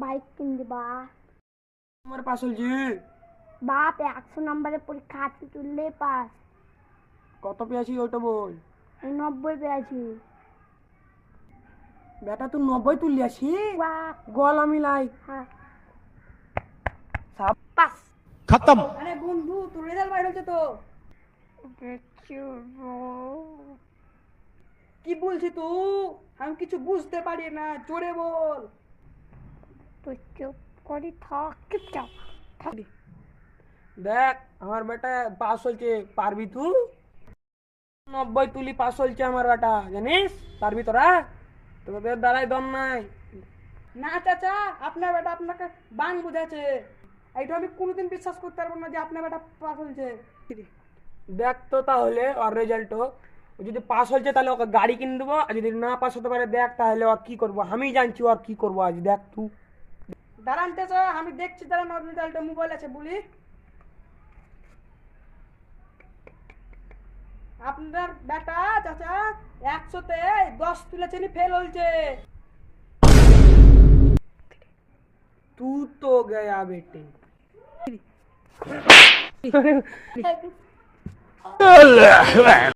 Bike কিনে দিবা। তোমার পাস হয়েছে? বাপ 100 নম্বরের পরীক্ষা হাতে তুললে পাস। কত পেয়েছি ওইটা বল। 90 পেয়েছি। বেটা তুই 90 তুললি আসি? বাহ, গলা মিলাই হ্যাঁ সাপ পাস। खत्म। আরে বন্ধু তোর রেজাল্ট বাইর হয়েছে তো। কি বলছিস তুই? আমি কিছু বুঝতে পারি না, জোরে বল। তুই চুপ করে থাক, চুপচাপ থাক। দেখ আমার বেটা পাস হয়েছে, পারবি তুই? 90 তুলি পাস হয়েছে আমার বেটা, জানিস? পারবি তোরা? তোদের দ্বারাই দম নাই। না চাচা, আপনার বেটা আপনাকে বান বুঝাচ্ছে। এইটা আমি কোনোদিন বিশ্বাস করতে পারবো না যে আপনার বেটা পাস হয়েছে। দেখ তো তাহলে ওর রেজাল্ট, যদি পাস হয়েছে তাহলে ওকে গাড়ি কিনে দেবো, আর যদি না পাস হতে পারে দেখ তাহলে ওর কি করবো, আমি জানছি ওর কি করবো আজ, দেখ তুই। দাঁড়ান চাচা, আমি দেখছি, দাঁড়ান ওর রেজাল্ট, মোবাইল আছে বলি। আপনার বেটা চাচা 100-তে 10 তুলেছেন, ফেল হয়েছে। तू तो गया बेटे।